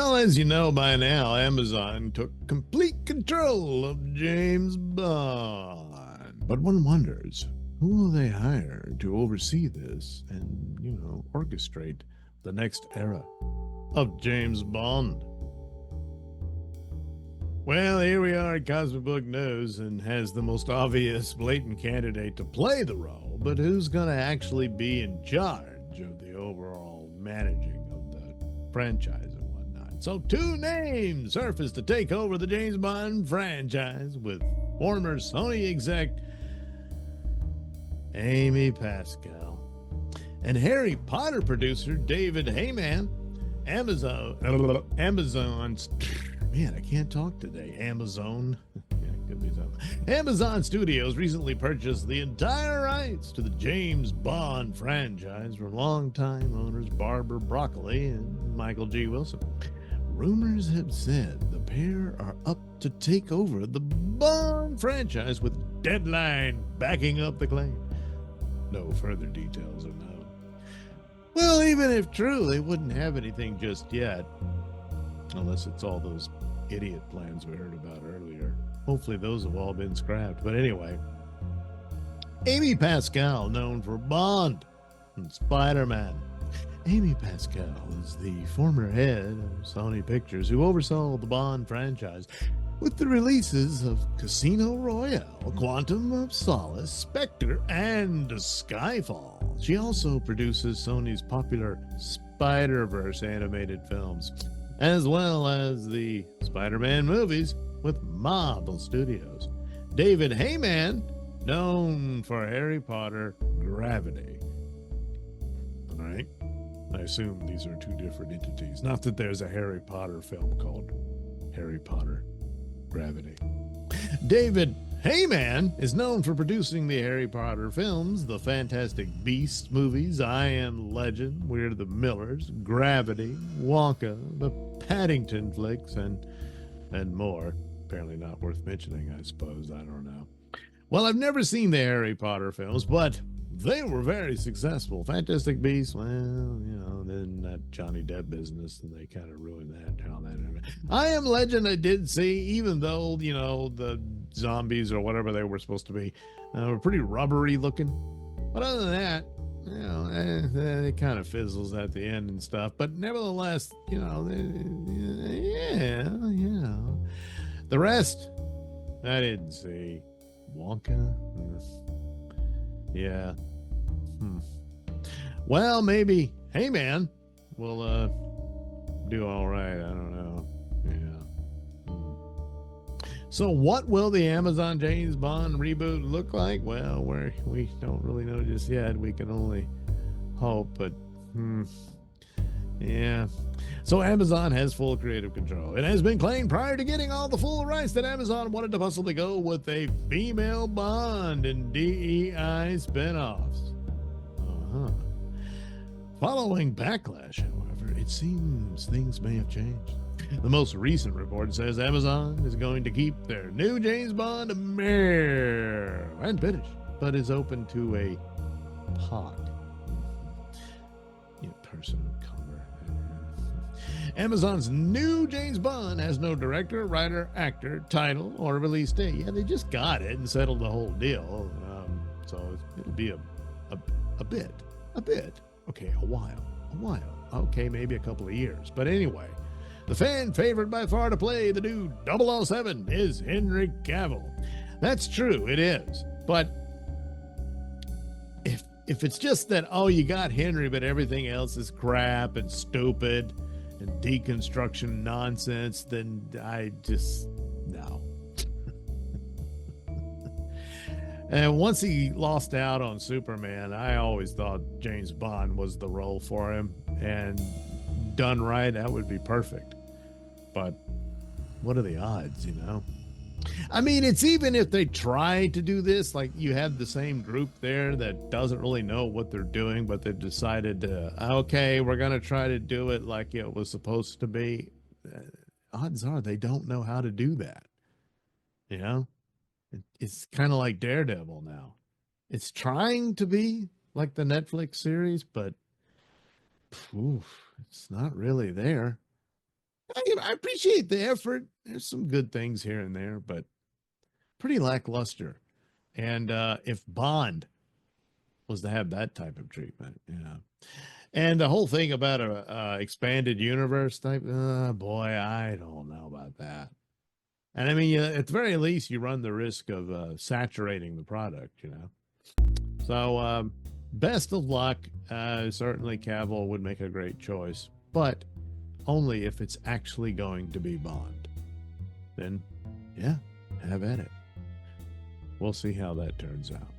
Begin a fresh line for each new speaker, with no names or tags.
Well, as you know by now, Amazon took complete control of James Bond. But one wonders, who will they hire to oversee this and, orchestrate the next era of James Bond? Well, here we are at Cosmic Book News, and has the most obvious, blatant candidate to play the role, but who's going to actually be in charge of the overall managing of the franchise and whatnot? So, two names surfaced to take over the James Bond franchise, with former Sony exec Amy Pascal and Harry Potter producer David Heyman. Amazon's Man, I can't talk today. Amazon. Yeah, could be something. Amazon Studios recently purchased the entire rights to the James Bond franchise from longtime owners Barbara Broccoli and Michael G. Wilson. Rumors have said the pair are up to take over the Bond franchise, with Deadline backing up the claim. No further details are known. Well, even if true, they wouldn't have anything just yet. Unless it's all those idiot plans we heard about earlier. Hopefully those have all been scrapped. But anyway, Amy Pascal, known for Bond and Spider-Man. Amy Pascal is the former head of Sony Pictures, who oversaw the Bond franchise with the releases of Casino Royale, Quantum of Solace, Spectre, and Skyfall. She also produces Sony's popular Spider-Verse animated films, as well as the Spider-Man movies with Marvel Studios. David Heyman, known for Harry Potter, Gravity. All right. I assume these are two different entities. Not that there's a Harry Potter film called Harry Potter, Gravity. David Heyman is known for producing the Harry Potter films, the Fantastic Beasts movies, I Am Legend, We're the Millers, Gravity, Wonka, the Paddington flicks, and more. Apparently not worth mentioning, I suppose. I don't know. Well, I've never seen the Harry Potter films, but they were very successful. Fantastic Beasts, well, then that Johnny Depp business, and they kind of ruined that. I Am Legend I did see, even though, the zombies or whatever they were supposed to be were pretty rubbery looking. But other than that, it kind of fizzles at the end and stuff. But nevertheless, The rest, I didn't see. Wonka? Yeah. Well, maybe Heyman will do all right. I don't know. Yeah. So what will the Amazon James Bond reboot look like? Well, we don't really know just yet. We can only hope, but yeah. So Amazon has full creative control. It has been claimed prior to getting all the full rights that Amazon wanted to possibly go with a female Bond in DEI spinoffs. Following backlash, however, it seems things may have changed. The most recent report says Amazon is going to keep their new James Bond male and British, but is open to a pod. Person of color. Amazon's new James Bond has no director, writer, actor, title, or release date. Yeah, they just got it and settled the whole deal. So it'll be a bit. Okay, a while. Okay, maybe a couple of years. But anyway, the fan favorite by far to play the new 007 is Henry Cavill. That's true, it is. But if it's just that, you got Henry, but everything else is crap and stupid and deconstruction nonsense, then I just, no. And once he lost out on Superman, I always thought James Bond was the role for him, and done right, that would be perfect. But what are the odds, I mean, it's even if they try to do this, like you have the same group there that doesn't really know what they're doing, but they've decided to, okay, we're going to try to do it like it was supposed to be. Odds are they don't know how to do that. It's kind of like Daredevil now. It's trying to be like the Netflix series, but it's not really there. I appreciate the effort. There's some good things here and there, but pretty lackluster. And if Bond was to have that type of treatment, and the whole thing about a expanded universe type, boy, I don't know about that. And I mean, at the very least, you run the risk of saturating the product. So, best of luck. Certainly, Cavill would make a great choice, but only if it's actually going to be Bond. Then, yeah, have at it. We'll see how that turns out.